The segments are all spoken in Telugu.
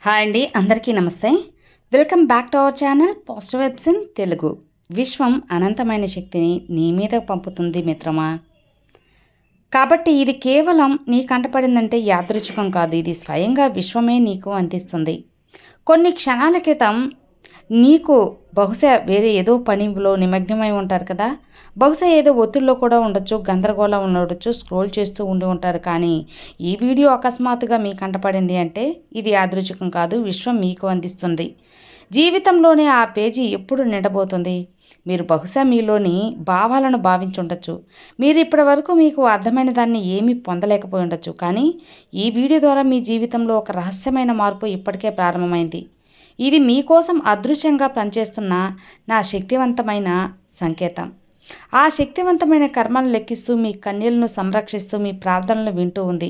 హాయ్ అండి, అందరికీ నమస్తే. Welcome back to our channel positive vibes in Telugu. విశ్వం అనంతమైన శక్తిని నీ మీద పంపుతుంది మిత్రమా. కాబట్టి ఇది కేవలం నీ కంటపడిందంటే యాదృచ్ఛికం కాదు, ఇది స్వయంగా విశ్వమే నీకు అందిస్తుంది. కొన్ని క్షణాల క్రితం నీకు బహుశా వేరే ఏదో పనిలో నిమగ్నమై ఉంటారు కదా, బహుశా ఏదో ఒత్తిడిలో కూడా ఉండొచ్చు, గందరగోళం ఉండవచ్చు, స్క్రోల్ చేస్తూ ఉండి ఉంటారు. కానీ ఈ వీడియో అకస్మాత్తుగా మీ కంటపడింది అంటే ఇది యాదృచ్ఛికం కాదు, విశ్వం మీకు అందిస్తుంది. జీవితంలోనే ఆ పేజీ ఎప్పుడు నిండబోతుంది. మీరు బహుశా మీలోని భావాలను భావించుండొచ్చు, మీరు ఇప్పటి వరకు మీకు అర్థమైన దాన్ని ఏమీ పొందలేకపోయి ఉండొచ్చు. కానీ ఈ వీడియో ద్వారా మీ జీవితంలో ఒక రహస్యమైన మార్పు ఇప్పటికే ప్రారంభమైంది. ఇది మీకోసం అదృశ్యంగా పనిచేస్తున్న నా శక్తివంతమైన సంకేతం. ఆ శక్తివంతమైన కర్మలను లెక్కిస్తూ మీ కన్యలను సంరక్షిస్తూ మీ ప్రార్థనలు వింటూ ఉంది.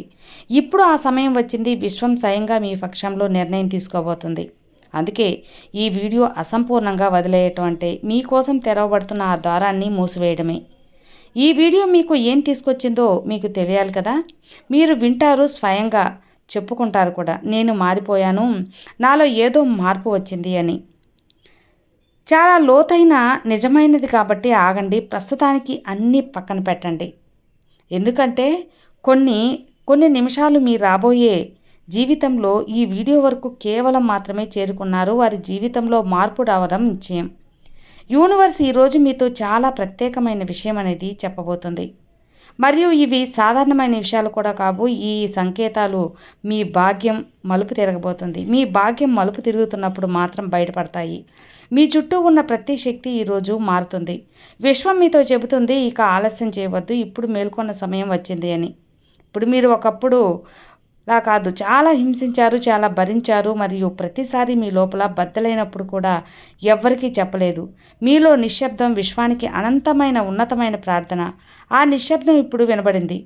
ఇప్పుడు ఆ సమయం వచ్చింది. విశ్వం స్వయంగా మీ పక్షంలో నిర్ణయం తీసుకోబోతుంది. అందుకే ఈ వీడియో అసంపూర్ణంగా వదిలేయటం అంటే మీకోసం తెరవబడుతున్న ఆ ద్వారాన్ని మూసివేయడమే. ఈ వీడియో మీకు ఏం తీసుకొచ్చిందో మీకు తెలియాలి కదా. మీరు వింటారు, స్వయంగా చెప్పుకుంటారు కూడా, నేను మారిపోయాను, నాలో ఏదో మార్పు వచ్చింది అని. చాలా లోతైన నిజమైనది కాబట్టి ఆగండి, ప్రస్తుతానికి అన్నీ పక్కన పెట్టండి. ఎందుకంటే కొన్ని కొన్ని నిమిషాలు మీ రాబోయే జీవితంలో ఈ వీడియో వరకు కేవలం మాత్రమే చేరుకున్నారు, వారి జీవితంలో మార్పు రావడం నిశ్చయం. యూనివర్స్ ఈరోజు మీతో చాలా ప్రత్యేకమైన విషయం అనేది చెప్పబోతుంది. మరియు ఇవి సాధారణమైన విషయాలు కూడా కావు. ఈ సంకేతాలు మీ భాగ్యం మలుపు తిరగబోతుంది. మీ భాగ్యం మలుపు తిరుగుతున్నప్పుడు మాత్రం బయటపడతాయి. మీ చుట్టూ ఉన్న ప్రతి శక్తి ఈరోజు మారుతుంది. విశ్వం మీతో చెబుతుంది, ఇక ఆలస్యం చేయవద్దు, ఇప్పుడు మేల్కొన్న సమయం వచ్చింది అని. ఇప్పుడు మీరు ఒకప్పుడు లా కాదు, చాలా హింసించారు, చాలా భరించారు, మరియు ప్రతిసారి మీ లోపల బద్దలైనప్పుడు కూడా ఎవ్వరికీ చెప్పలేదు. మీలో నిశ్శబ్దం, విశ్వానికి అనంతమైన ఉన్నతమైన ప్రార్థన. ఆ నిశ్శబ్దం ఇప్పుడు వినబడింది.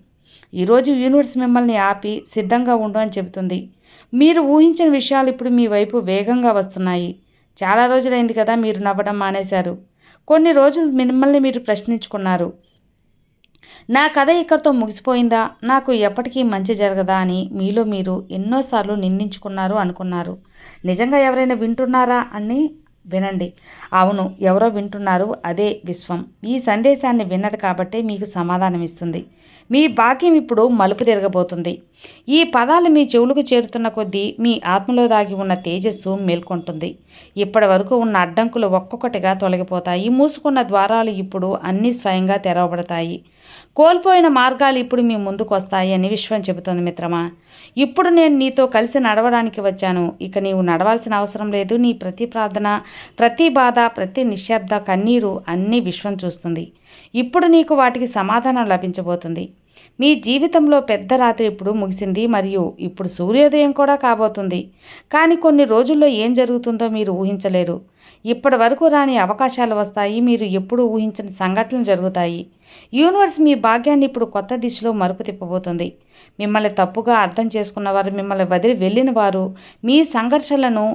ఈరోజు యూనివర్స్ మిమ్మల్ని ఆపి సిద్ధంగా ఉండు అని చెబుతుంది. మీరు ఊహించిన విషయాలు ఇప్పుడు మీ వైపు వేగంగా వస్తున్నాయి. చాలా రోజులైంది కదా మీరు నవ్వడం మానేశారు. కొన్ని రోజులు మిమ్మల్ని మీరు ప్రశ్నించుకున్నారు, నా కథ ఇక్కడితో ముగిసిపోయిందా, నాకు ఎప్పటికీ మంచి జరగదా అని మీలో మీరు ఎన్నోసార్లు నిందించుకున్నారు, అనుకున్నారు. నిజంగా ఎవరైనా వింటున్నారా అని వినండి. అవును, ఎవరో వింటున్నారు, అదే విశ్వం. ఈ సందేశాన్ని విన్నది కాబట్టే మీకు సమాధానం ఇస్తుంది. మీ భాగ్యం ఇప్పుడు మలుపు తిరగబోతుంది. ఈ పదాలు మీ చెవులకు చేరుతున్న కొద్దీ మీ ఆత్మలో దాగి ఉన్న తేజస్సు మేల్కొంటుంది. ఇప్పటి వరకు ఉన్న అడ్డంకులు ఒక్కొక్కటిగా తొలగిపోతాయి. మూసుకున్న ద్వారాలు ఇప్పుడు అన్నీ స్వయంగా తెరవబడతాయి. కోల్పోయిన మార్గాలు ఇప్పుడు మీ ముందుకు వస్తాయి అని విశ్వం చెబుతోంది. మిత్రమా, ఇప్పుడు నేను నీతో కలిసి నడవడానికి వచ్చాను. ఇక నీవు నడవాల్సిన అవసరం లేదు. నీ ప్రతి ప్రార్థన, ప్రతి బాధ, ప్రతి నిశ్శబ్ద కన్నీరు అన్నీ విశ్వం చూస్తుంది. ఇప్పుడు నీకు వాటికి సమాధానం లభించబోతుంది. మీ జీవితంలో పెద్ద రాత్రి ఇప్పుడు ముగిసింది, మరియు ఇప్పుడు సూర్యోదయం కూడా కాబోతుంది. కానీ కొన్ని రోజుల్లో ఏం జరుగుతుందో మీరు ఊహించలేరు. ఇప్పటి వరకు రాని అవకాశాలు వస్తాయి. మీరు ఎప్పుడూ ఊహించిన సంఘటనలు జరుగుతాయి. యూనివర్స్ మీ భాగ్యాన్ని ఇప్పుడు కొత్త దిశలో మలుపు తిప్పబోతుంది. మిమ్మల్ని తప్పుగా అర్థం చేసుకున్నవారు, మిమ్మల్ని వదిలి వెళ్ళిన వారు, మీ సంఘర్షణలను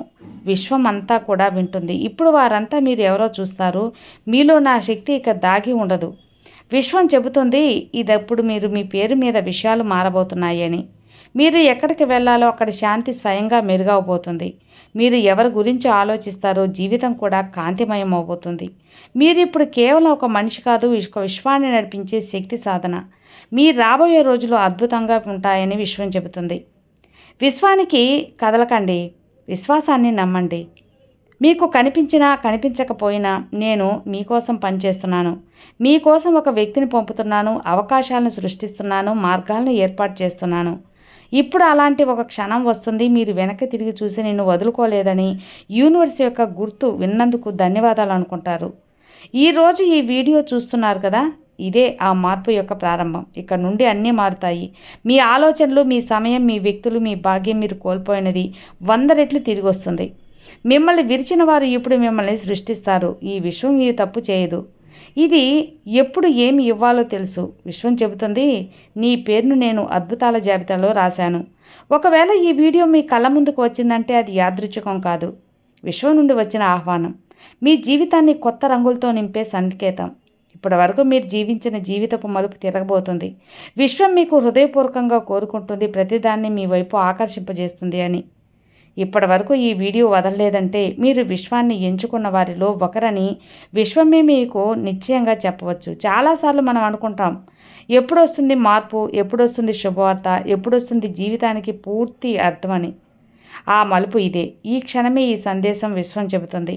విశ్వం అంతా కూడా వింటుంది. ఇప్పుడు వారంతా మీరు ఎవరో చూస్తారు. మీలో నా శక్తి ఇక దాగి ఉండదు. విశ్వం చెబుతుంది, ఇదప్పుడు మీరు మీ పేరు మీద విషయాలు మారబోతున్నాయి అని. మీరు ఎక్కడికి వెళ్ళాలో అక్కడ శాంతి స్వయంగా మెరుగవబోతుంది. మీరు ఎవరి గురించి ఆలోచిస్తారో జీవితం కూడా కాంతిమయం అవబోతుంది. మీరు ఇప్పుడు కేవలం ఒక మనిషి కాదు, విశ్వాన్ని నడిపించే శక్తి సాధన. మీ రాబోయే రోజులు అద్భుతంగా ఉంటాయని విశ్వం చెబుతుంది. విశ్వానికి కదలకండి, విశ్వాసాన్ని నమ్మండి. మీకు కనిపించినా కనిపించకపోయినా నేను మీకోసం పనిచేస్తున్నాను. మీకోసం ఒక వ్యక్తిని పంపుతున్నాను, అవకాశాలను సృష్టిస్తున్నాను, మార్గాలను ఏర్పాటు చేస్తున్నాను. ఇప్పుడు అలాంటి ఒక క్షణం వస్తుంది. మీరు వెనక్కి తిరిగి చూసి నిన్ను వదులుకోలేదని యూనివర్స్ యొక్క గుర్తు విన్నందుకు ధన్యవాదాలు అనుకుంటారు. ఈరోజు ఈ వీడియో చూస్తున్నారు కదా, ఇదే ఆ మార్పు యొక్క ప్రారంభం. ఇక్కడ నుండి అన్నీ మారుతాయి. మీ ఆలోచనలు, మీ సమయం, మీ వ్యక్తులు, మీ భాగ్యం, మీరు కోల్పోయినది 100 రెట్లు తిరిగి వస్తుంది. మిమ్మల్ని విరిచిన వారు ఇప్పుడు మిమ్మల్ని సృష్టిస్తారు. ఈ విశ్వం ఈ తప్పు చేయదు. ఇది ఎప్పుడు ఏమి ఇవ్వాలో తెలుసు. విశ్వం చెబుతుంది, నీ పేరును నేను అద్భుతాల జాబితాలో రాశాను. ఒకవేళ ఈ వీడియో మీ కళ్ళ ముందుకు వచ్చిందంటే అది యాదృచ్ఛికం కాదు, విశ్వం నుండి వచ్చిన ఆహ్వానం. మీ జీవితాన్ని కొత్త రంగులతో నింపే సంకేతం. ఇప్పటి వరకు మీరు జీవించిన జీవితపు మలుపు తిరగబోతుంది. విశ్వం మీకు హృదయపూర్వకంగా కోరుకుంటుంది, ప్రతిదాన్ని మీ వైపు ఆకర్షింపజేస్తుంది అని. ఇప్పటి వరకు ఈ వీడియో వదలలేదంటే మీరు విశ్వాన్ని ఎంచుకున్న వారిలో ఒకరని విశ్వమే మీకు నిశ్చయంగా చెప్పవచ్చు. చాలాసార్లు మనం అనుకుంటాం, ఎప్పుడొస్తుంది మార్పు, ఎప్పుడొస్తుంది శుభవార్త, ఎప్పుడొస్తుంది జీవితానికి పూర్తి అర్థమని. ఆ మలుపు ఇదే. ఈ క్షణమే ఈ సందేశం విశ్వం చెబుతుంది.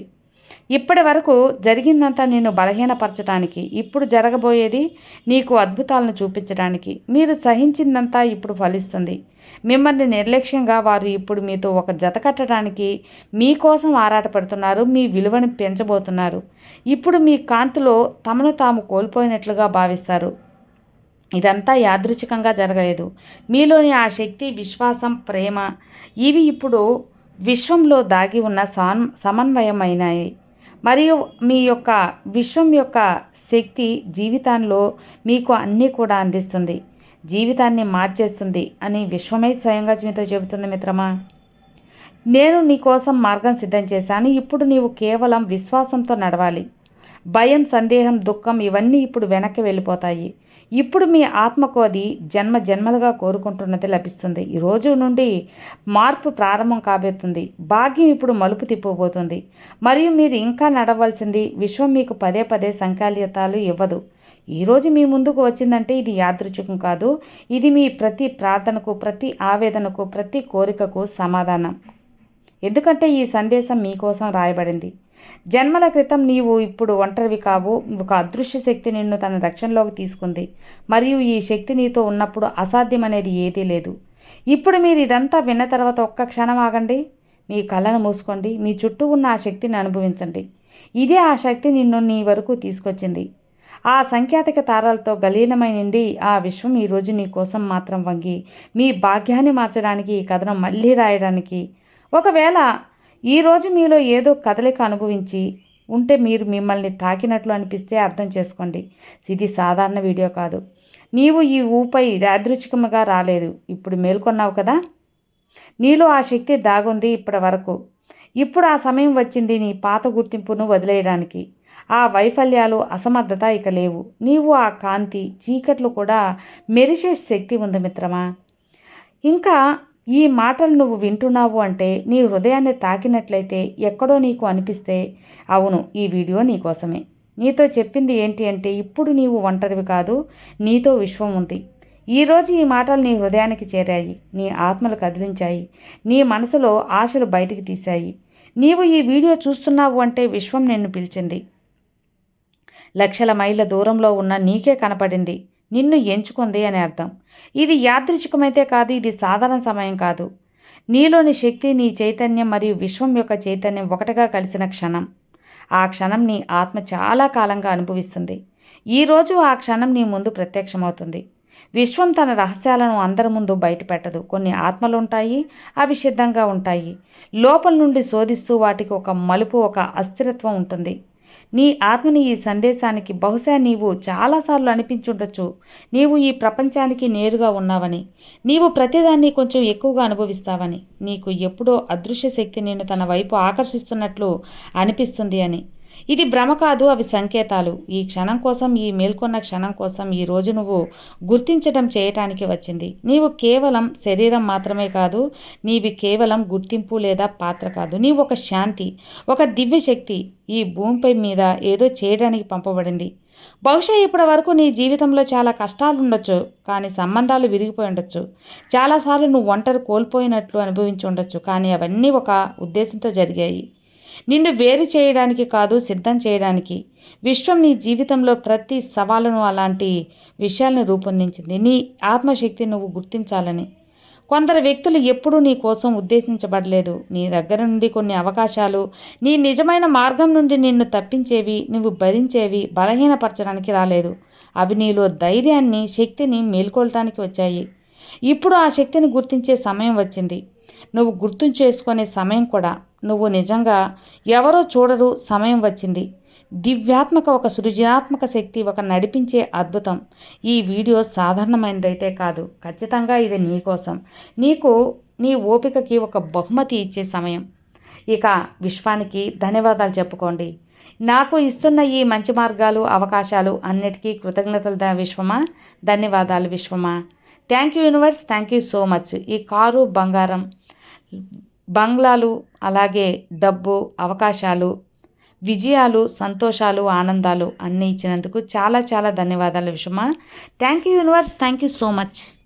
ఇప్పటి వరకు జరిగిందంతా నిన్ను బలహీనపరచడానికి, ఇప్పుడు జరగబోయేది నీకు అద్భుతాలను చూపించడానికి. మీరు సహించిందంతా ఇప్పుడు ఫలిస్తుంది. మిమ్మల్ని నిర్లక్ష్యంగా వారు ఇప్పుడు మీతో ఒక జత కట్టడానికి మీకోసం ఆరాటపడుతున్నారు. మీ విలువను పెంచబోతున్నారు. ఇప్పుడు మీ కాంతిలో తమను తాము కోల్పోయినట్లుగా భావిస్తారు. ఇదంతా యాదృచ్ఛికంగా జరగలేదు. మీలోని ఆ శక్తి, విశ్వాసం, ప్రేమ ఇవి ఇప్పుడు విశ్వంలో దాగి ఉన్న సమన్వయమైనాయి. మరియు మీ యొక్క విశ్వం యొక్క శక్తి జీవితంలో మీకు అన్నీ కూడా అందిస్తుంది, జీవితాన్ని మార్చేస్తుంది అని విశ్వమే స్వయంగా మీతో చెబుతుంది మిత్రమా. నేను నీ కోసం మార్గం సిద్ధం చేశాను. ఇప్పుడు నీవు కేవలం విశ్వాసంతో నడవాలి. భయం, సందేహం, దుఃఖం ఇవన్నీ ఇప్పుడు వెనక్కి వెళ్ళిపోతాయి. ఇప్పుడు మీ ఆత్మకు అది జన్మ జన్మలుగా కోరుకుంటున్నది లభిస్తుంది. ఈ రోజు నుండి మార్పు ప్రారంభం కాబోతుంది. భాగ్యం ఇప్పుడు మలుపు తిప్పబోతుంది. మరియు మీరు ఇంకా నడవలసింది. విశ్వం మీకు పదే పదే సంకేతాలు ఇవ్వదు. ఈరోజు మీ ముందుకు వచ్చిందంటే ఇది యాదృచ్ఛికం కాదు. ఇది మీ ప్రతి ప్రార్థనకు, ప్రతి ఆవేదనకు, ప్రతి కోరికకు సమాధానం. ఎందుకంటే ఈ సందేశం మీకోసం రాయబడింది. జన్మల క్రితం నీవు ఇప్పుడు ఒంటరివి కావు. ఒక అదృశ్య శక్తి నిన్ను తన రక్షణలోకి తీసుకుంది. మరియు ఈ శక్తి నీతో ఉన్నప్పుడు అసాధ్యమనేది ఏదీ లేదు. ఇప్పుడు మీరు ఇదంతా విన్న తర్వాత ఒక్క క్షణం ఆగండి. మీ కళ్ళను మూసుకోండి. మీ చుట్టూ ఉన్న ఆ శక్తిని అనుభవించండి. ఇదే ఆ శక్తి నిన్ను నీ వరకు తీసుకొచ్చింది. ఆ సంఖ్యాతిక తారాలతో గలీనమై నిండి ఆ విశ్వం ఈరోజు నీ కోసం మాత్రం వంగి మీ భాగ్యాన్ని మార్చడానికి, ఈ కథనం మళ్ళీ రాయడానికి. ఒకవేళ ఈరోజు మీలో ఏదో కదలిక అనుభవించి ఉంటే, మీరు మిమ్మల్ని తాకినట్లు అనిపిస్తే అర్థం చేసుకోండి. ఇది సాధారణ వీడియో కాదు. నీవు ఈ ఊపై యాదృచ్ఛికంగా రాలేదు. ఇప్పుడు మేల్కొన్నావు కదా. నీలో ఆ శక్తి దాగుంది ఇప్పటి వరకు. ఇప్పుడు ఆ సమయం వచ్చింది నీ పాత గుర్తింపును వదిలేయడానికి. ఆ వైఫల్యాలు, అసమర్థత ఇక లేవు. నీవు ఆ కాంతి, చీకట్లు కూడా మెరిసే శక్తి ఉంది మిత్రమా. ఇంకా ఈ మాటలు నువ్వు వింటున్నావు అంటే నీ హృదయాన్ని తాకినట్లయితే, ఎక్కడో నీకు అనిపిస్తే, అవును ఈ వీడియో నీకోసమే. నీతో చెప్పింది ఏంటి అంటే, ఇప్పుడు నీవు ఒంటరివి కాదు, నీతో విశ్వం ఉంది. ఈరోజు ఈ మాటలు నీ హృదయానికి చేరాయి, నీ ఆత్మలు కదిలించాయి, నీ మనసులో ఆశలు బయటికి తీశాయి. నీవు ఈ వీడియో చూస్తున్నావు అంటే విశ్వం నిన్ను పిలిచింది. లక్షల మైళ్ళ దూరంలో ఉన్న నీకే కనపడింది. నిన్ను ఎంచుకుంది అని అర్థం. ఇది యాదృచ్ఛికమైతే కాదు. ఇది సాధారణ సమయం కాదు. నీలోని శక్తి, నీ చైతన్యం మరియు విశ్వం యొక్క చైతన్యం ఒకటిగా కలిసిన క్షణం. ఆ క్షణం నీ ఆత్మ చాలా కాలంగా అనుభవిస్తుంది. ఈరోజు ఆ క్షణం నీ ముందు ప్రత్యక్షమవుతుంది. విశ్వం తన రహస్యాలను అందరి ముందు బయటపెట్టదు. కొన్ని ఆత్మలు ఉంటాయి, అవి సిద్ధంగా ఉంటాయి. లోపల నుండి శోధిస్తూ వాటికి ఒక మలుపు, ఒక అస్థిరత్వం ఉంటుంది. నీ ఆత్మని ఈ సందేశానికి బహుశా నీవు చాలాసార్లు అనిపించుండొచ్చు. నీవు ఈ ప్రపంచానికి నేరుగా ఉన్నావని, నీవు ప్రతిదాన్ని కొంచెం ఎక్కువగా అనుభవిస్తావని, నీకు ఎప్పుడో అదృశ్య శక్తి నిన్ను తన వైపు ఆకర్షిస్తున్నట్లు అనిపిస్తుంది అని. ఇది భ్రమ కాదు, అవి సంకేతాలు. ఈ క్షణం కోసం, ఈ మేల్కొన్న క్షణం కోసం ఈరోజు నువ్వు గుర్తించడం చేయటానికి వచ్చింది. నీవు కేవలం శరీరం మాత్రమే కాదు, నీవి కేవలం గుర్తింపు లేదా పాత్ర కాదు. నీవు ఒక శాంతి, ఒక దివ్య శక్తి ఈ భూమిపై మీద ఏదో చేయడానికి పంపబడింది. బహుశా ఇప్పటి వరకు నీ జీవితంలో చాలా కష్టాలు ఉండొచ్చు, కానీ సంబంధాలు విరిగిపోయి ఉండొచ్చు. చాలాసార్లు నువ్వు ఒంటరి కోల్పోయినట్లు అనిభవించి ఉండొచ్చు, కానీ అవన్నీ ఒక ఉద్దేశంతో జరిగాయి. నిన్ను వేరు చేయడానికి కాదు, సిద్ధం చేయడానికి. విశ్వం నీ జీవితంలో ప్రతి సవాలును, అలాంటి విషయాలను రూపొందించింది. నీ ఆత్మశక్తి నువ్వు గుర్తించాలని. కొందరు వ్యక్తులు ఎప్పుడూ నీ కోసం ఉద్దేశించబడలేదు. నీ దగ్గర నుండి కొన్ని అవకాశాలు నీ నిజమైన మార్గం నుండి నిన్ను తప్పించేవి, నువ్వు భరించేవి బలహీనపరచడానికి రాలేదు. అవి నీలో ధైర్యాన్ని, శక్తిని మేల్కొల్టానికి వచ్చాయి. ఇప్పుడు ఆ శక్తిని గుర్తించే సమయం వచ్చింది. నువ్వు గుర్తు చేసుకునే సమయం కూడా. నువ్వు నిజంగా ఎవరో చూడరు సమయం వచ్చింది. దివ్యాత్మక, ఒక సృజనాత్మక శక్తి, ఒక నడిపించే అద్భుతం. ఈ వీడియో సాధారణమైనదైతే కాదు, ఖచ్చితంగా ఇది నీకోసం, నీకు, నీ ఓపికకి ఒక బహుమతి ఇచ్చే సమయం. ఇక విశ్వానికి ధన్యవాదాలు చెప్పుకోండి. నాకు ఇస్తున్న ఈ మంచి మార్గాలు, అవకాశాలు అన్నిటికీ కృతజ్ఞతలు విశ్వమా. ధన్యవాదాలు విశ్వమా. Thank you universe, thank you so much. ఈ కారు బంగారం బంగ్లాలు, అలాగే డబ్బు, అవకాశాలు, విజయాలు, సంతోషాలు, ఆనందాలు అన్నీ ఇచ్చినందుకు చాలా చాలా ధన్యవాదాలు విషమా. Thank you universe. Thank you so much.